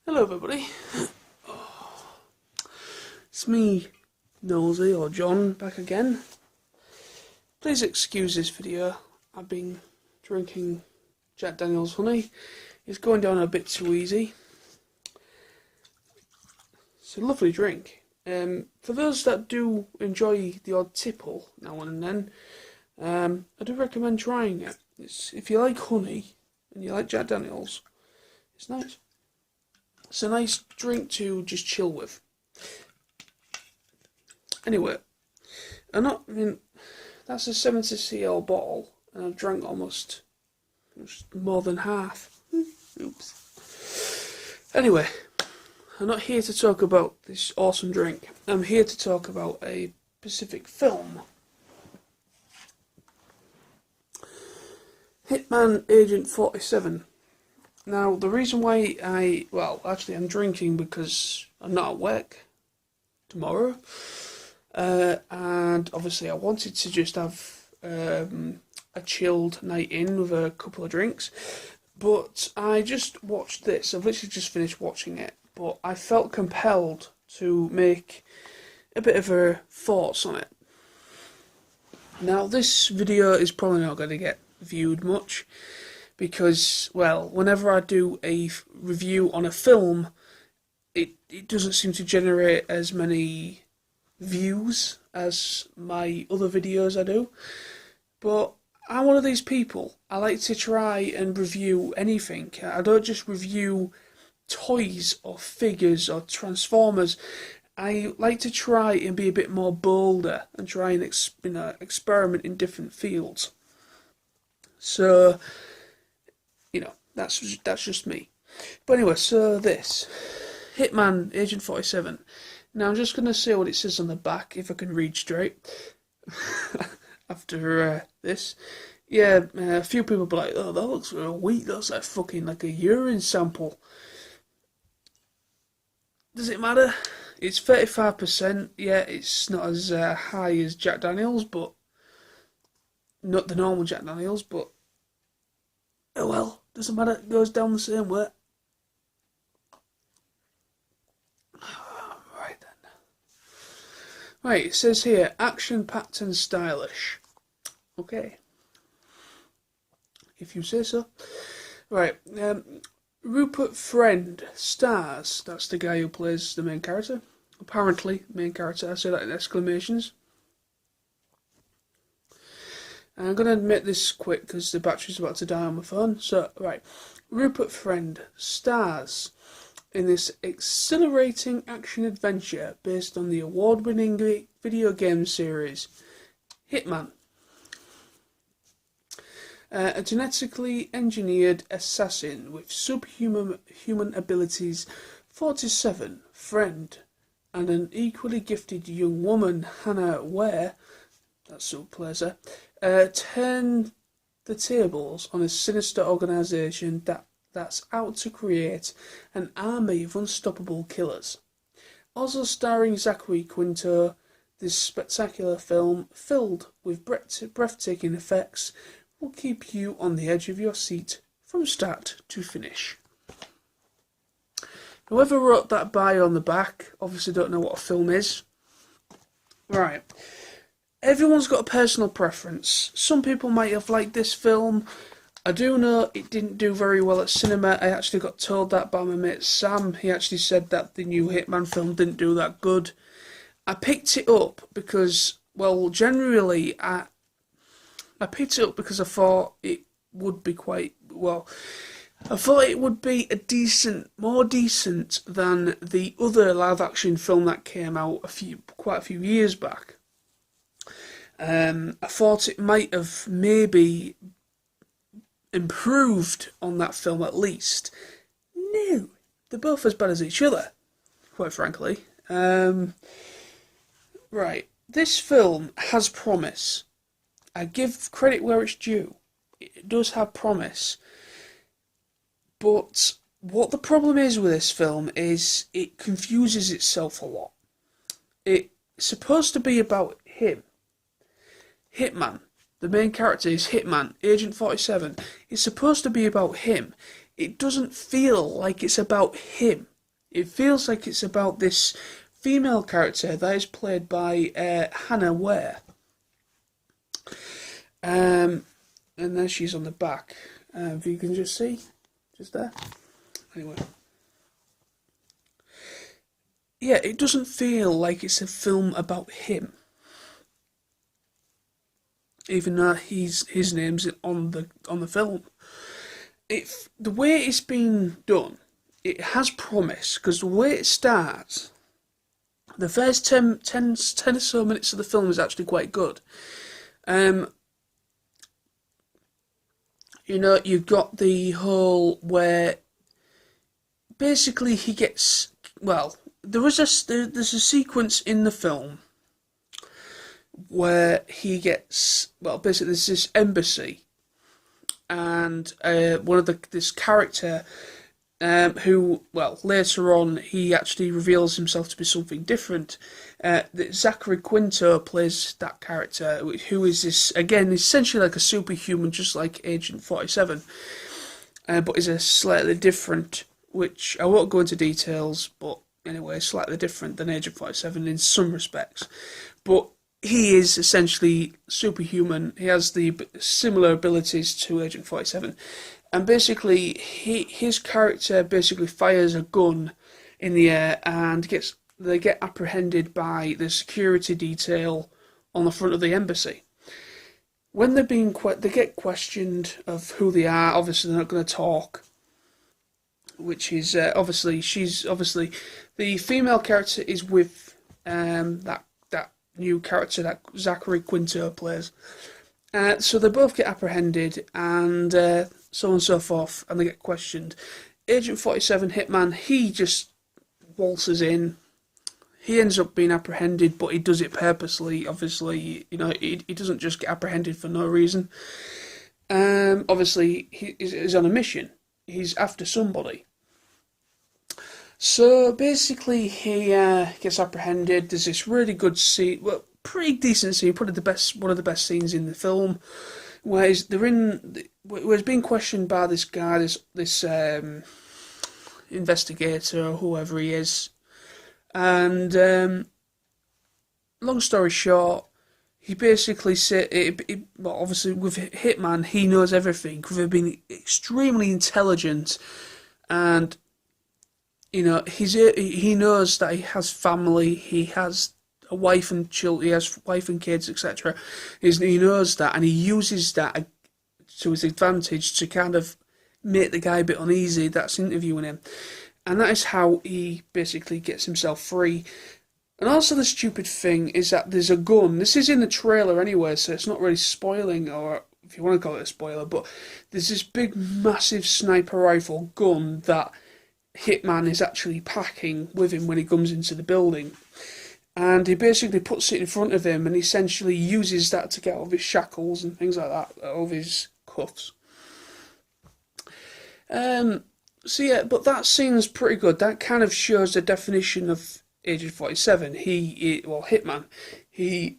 Hello everybody, it's me, Nosy, or John, back again. Please excuse this video. I've been drinking Jack Daniel's honey. It's going down a bit too easy. It's a lovely drink. For those that do enjoy the odd tipple now and then, I do recommend trying it. If you like honey and you like Jack Daniel's, it's nice. It's a nice drink to just chill with. Anyway, that's a 70cl bottle, and I've drank almost more than half. Oops. Anyway, I'm not here to talk about this awesome drink. I'm here to talk about a specific film. Hitman Agent 47. Now, the reason why I'm drinking because I'm not at work tomorrow. And obviously I wanted to just have a chilled night in with a couple of drinks. But I just watched this. I've literally just finished watching it. But I felt compelled to make a bit of a thoughts on it. Now, this video is probably not going to get viewed much, because, well, whenever I do a review on a film, it doesn't seem to generate as many views as my other videos I do. But I'm one of these people. I like to try and review anything. I don't just review toys or figures or Transformers. I like to try and be a bit more bolder and try and experiment in different fields. So, that's just me. But anyway, so this Hitman Agent 47. Now I'm just going to say what it says on the back, if I can read straight. After this. Yeah, a few people will be like, oh, that looks real weak, that's like fucking like a urine sample. Does it matter? It's 35%, yeah, it's not as high as Jack Daniel's, but not the normal Jack Daniel's, but oh well, doesn't matter, it goes down the same way. Right then. Right, it says here, action-packed and stylish. Okay. If you say so. Right, Rupert Friend stars, that's the guy who plays the main character. Apparently, main character, I say that in exclamations. And I'm going to admit this quick because the battery's about to die on my phone. So, right. Rupert Friend stars in this exhilarating action-adventure based on the award-winning video game series Hitman. A genetically engineered assassin with subhuman abilities, 47, Friend, and an equally gifted young woman, Hannah Ware, that's who plays her, turn the tables on a sinister organisation that's out to create an army of unstoppable killers. Also starring Zachary Quinto, this spectacular film, filled with breathtaking effects, will keep you on the edge of your seat from start to finish. Whoever wrote that bio on the back obviously don't know what a film is. Right. Everyone's got a personal preference. Some people might have liked this film. I do know it didn't do very well at cinema. I actually got told that by my mate Sam. He actually said that the new Hitman film didn't do that good. I picked it up because, well, generally I picked it up because I thought it would be I thought it would be more decent than the other live-action film that came out quite a few years back. I thought it might have maybe improved on that film at least. No, they're both as bad as each other, quite frankly. Right, this film has promise. I give credit where it's due. It does have promise. But what the problem is with this film is it confuses itself a lot. It's supposed to be about him. Hitman. The main character is Hitman, Agent 47. It's supposed to be about him. It doesn't feel like it's about him. It feels like it's about this female character that is played by Hannah Ware. And then she's on the back. If you can just see, just there. Anyway. Yeah, it doesn't feel like it's a film about him. Even though his name's on the film. The way it's been done, it has promise, because the way it starts, the first 10 or so minutes of the film is actually quite good. You know, you've got the whole where basically he gets, well, there's a sequence in the film where he gets, well, basically there's this embassy, and this character who, well, later on he actually reveals himself to be something different. Zachary Quinto plays that character, who is this, again, essentially like a superhuman, just like Agent 47, but is a slightly different, which I won't go into details, but anyway, slightly different than Agent 47 in some respects. But he is essentially superhuman. He has the similar abilities to Agent 47. And basically, his character basically fires a gun in the air, and they get apprehended by the security detail on the front of the embassy. When they get questioned of who they are. Obviously, they're not going to talk. Which is obviously the female character is with that new character that Zachary Quinto plays. So they both get apprehended, and so on and so forth, and they get questioned. Agent 47, Hitman, he just waltzes in. He ends up being apprehended, but he does it purposely. Obviously, you know, he doesn't just get apprehended for no reason. Obviously, he's on a mission. He's after somebody. So basically, he gets apprehended. There's this really good scene, well, pretty decent scene, probably one of the best scenes in the film, where he's being questioned by this guy, this investigator, or whoever he is, and long story short, he basically said, well, obviously with Hitman, he knows everything, because being extremely intelligent, and you know, he knows that he has family, he has a wife and children, he has wife and kids, etc. He knows that, and he uses that to his advantage to kind of make the guy a bit uneasy that's interviewing him. And that is how he basically gets himself free. And also the stupid thing is that there's a gun. This is in the trailer anyway, so it's not really spoiling, or if you want to call it a spoiler, but there's this big, massive sniper rifle gun that Hitman is actually packing with him when he comes into the building. And he basically puts it in front of him and essentially uses that to get out of his shackles and things like that, out of his cuffs. So yeah, but that scene's pretty good. That kind of shows the definition of Agent 47. Hitman, he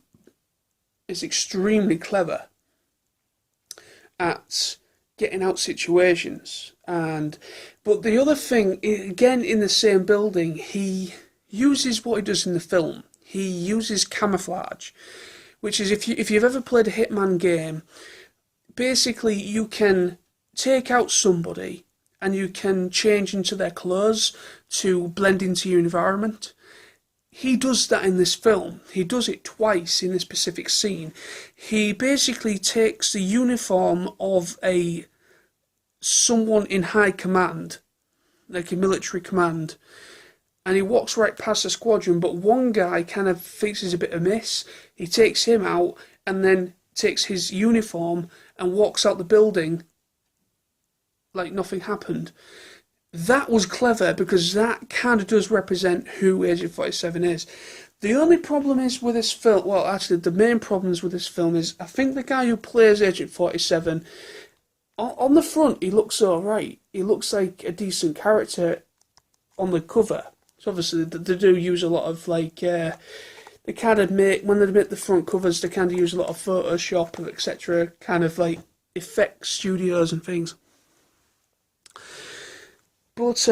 is extremely clever at getting out situations. But the other thing, again in the same building, he uses what he does in the film. He uses camouflage, which is, if you've ever played a Hitman game, basically you can take out somebody and you can change into their clothes to blend into your environment. He does that in this film. He does it twice in this specific scene. He basically takes the uniform of someone in high command, like a military command, and he walks right past the squadron, but one guy kind of thinks he's a bit amiss. He takes him out and then takes his uniform and walks out the building like nothing happened. That was clever, because that kind of does represent who Agent 47 is. The only problem is with this film, well, actually, the main problems with this film is, I think the guy who plays Agent 47, on the front, he looks alright. He looks like a decent character on the cover. So obviously, they do use a lot of, they kind of when they make the front covers, they kind of use a lot of Photoshop, etc., kind of like effects studios and things. But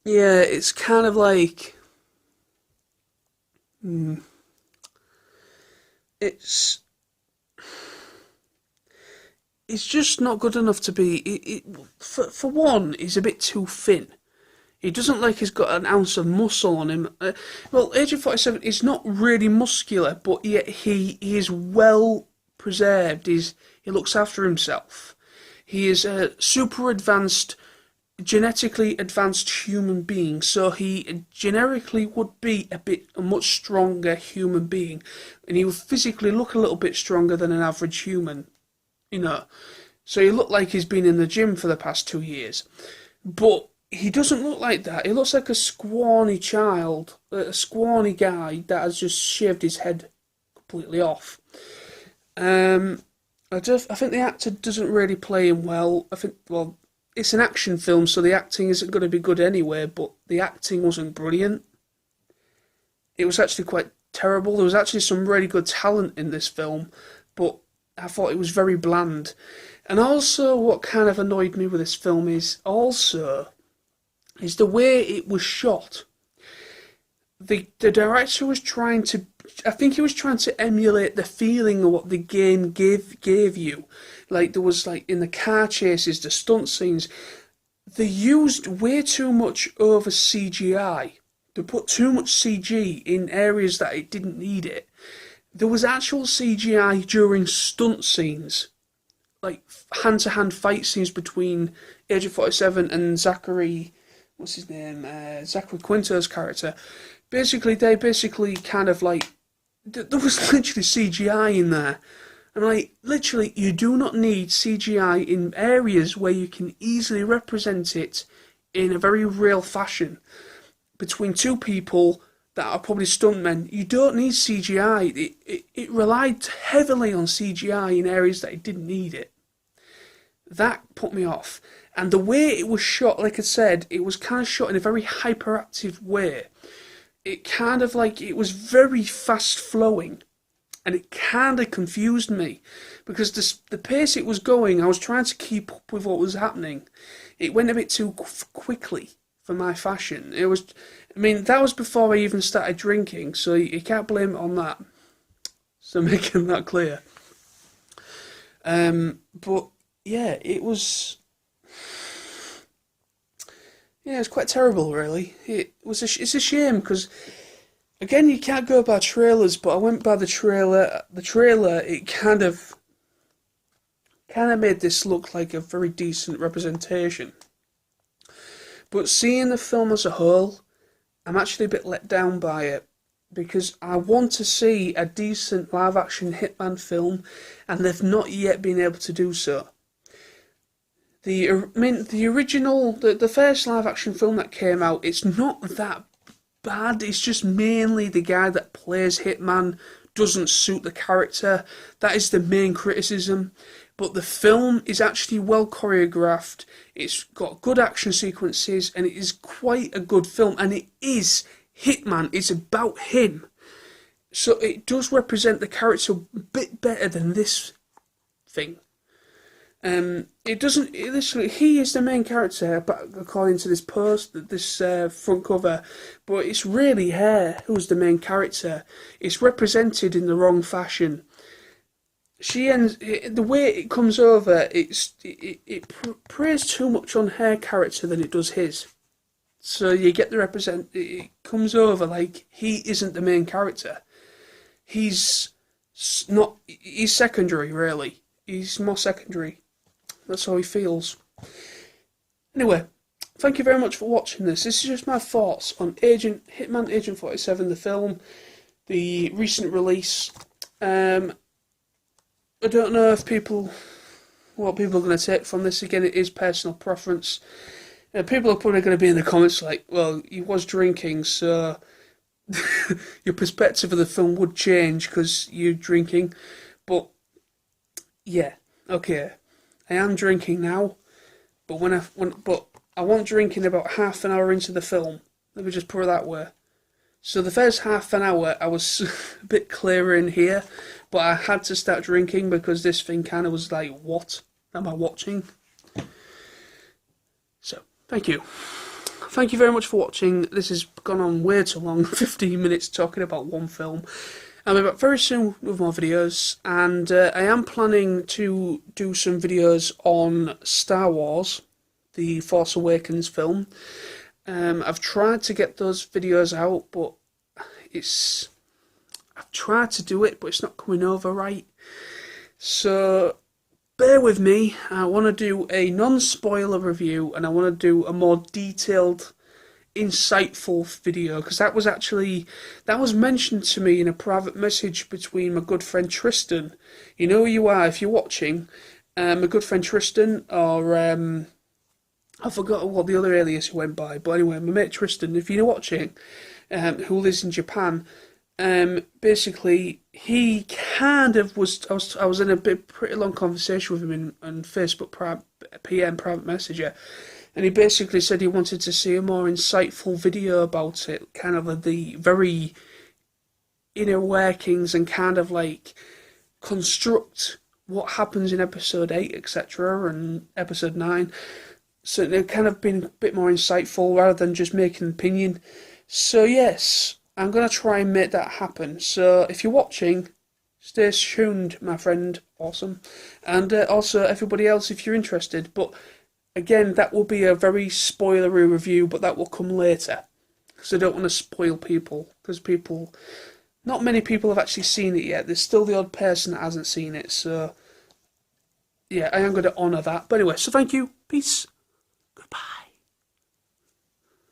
yeah, it's kind of like it's it's just not good enough to be. For one, he's a bit too thin. He doesn't like he's got an ounce of muscle on him. Well, Agent 47 is not really muscular, but yet he is well preserved. He looks after himself. He is a super advanced, genetically advanced human being, so he generically would be a much stronger human being, and he would physically look a little bit stronger than an average human, you know. So he looked like he's been in the gym for the past 2 years, but he doesn't look like that. He looks like a scrawny child, a scrawny guy that has just shaved his head completely off. I think the actor doesn't really play him well. I think, well, it's an action film, so the acting isn't going to be good anyway, but the acting wasn't brilliant. It was actually quite terrible. There was actually some really good talent in this film, but I thought it was very bland. And also, what kind of annoyed me with this film is the way it was shot. The director was trying to, I think he was trying to emulate the feeling of what the game gave you. Like, there was, like, in the car chases, the stunt scenes, they used way too much over CGI. They put too much CG in areas that it didn't need it. There was actual CGI during stunt scenes, like hand-to-hand fight scenes between Agent 47 and Zachary, what's his name, Zachary Quinto's character. They basically kind of like, there was literally CGI in there. And like, literally, you do not need CGI in areas where you can easily represent it in a very real fashion. Between two people that are probably stuntmen, you don't need CGI. It relied heavily on CGI in areas that it didn't need it. That put me off. And the way it was shot, like I said, it was kind of shot in a very hyperactive way. It kind of like, it was very fast flowing. And it kind of confused me. Because the pace it was going, I was trying to keep up with what was happening. It went a bit too quickly for my fashion. That was before I even started drinking, so you can't blame it on that. So making that clear. But yeah, it's quite terrible, really. It's a shame, because, again, you can't go by trailers, but I went by the trailer. The trailer, it kind of made this look like a very decent representation. But seeing the film as a whole, I'm actually a bit let down by it, because I want to see a decent live-action Hitman film, and they've not yet been able to do so. The original, the first live-action film that came out, it's not that bad. It's just mainly the guy that plays Hitman doesn't suit the character. That is the main criticism. But the film is actually well choreographed. It's got good action sequences, and it is quite a good film. And it is Hitman. It's about him. So it does represent the character a bit better than this thing. He is the main character, but according to this front cover, but it's really her who's the main character. It's represented in the wrong fashion. The way it comes over, it preys too much on her character than it does his. So you get it comes over like he isn't the main character. He's secondary, really. He's more secondary. That's how he feels. Anyway, thank you very much for watching this. This is just my thoughts on Hitman Agent 47, the film, the recent release. I don't know what people are going to take from this. Again, it is personal preference. People are probably going to be in the comments like, well, he was drinking, so your perspective of the film would change because you're drinking. But, yeah, okay. I am drinking now, but I won't drink in about half an hour into the film. Let me just put it that way. So the first half an hour, I was a bit clearer in here, but I had to start drinking because this thing kind of was like, what am I watching? So, thank you. thank you very much for watching. This has gone on way too long, 15 minutes talking about one film. I'll be back very soon with more videos, and I am planning to do some videos on Star Wars, the Force Awakens film. I've tried to get those videos out, but I've tried to do it, but it's not coming over right. So bear with me. I want to do a non-spoiler review, and I want to do a more detailed, insightful video, because that was mentioned to me in a private message between my good friend Tristan. You know who you are if you're watching. My good friend Tristan, or I forgot what the other alias he went by, but anyway, my mate Tristan, if you're watching, who lives in Japan. Basically, he kind of was. I was in a pretty long conversation with him on Facebook PM private messenger, and he basically said he wanted to see a more insightful video about it, kind of the very inner workings and kind of like construct what happens in episode 8, etc., and episode 9. So they've kind of been a bit more insightful rather than just making an opinion. So yes, I'm going to try and make that happen. So if you're watching, stay tuned, my friend. Awesome. And also everybody else if you're interested. But again, that will be a very spoilery review, but that will come later. Because I don't want to spoil people. Because not many people have actually seen it yet. There's still the odd person that hasn't seen it. So yeah, I am going to honour that. But anyway, so thank you. Peace.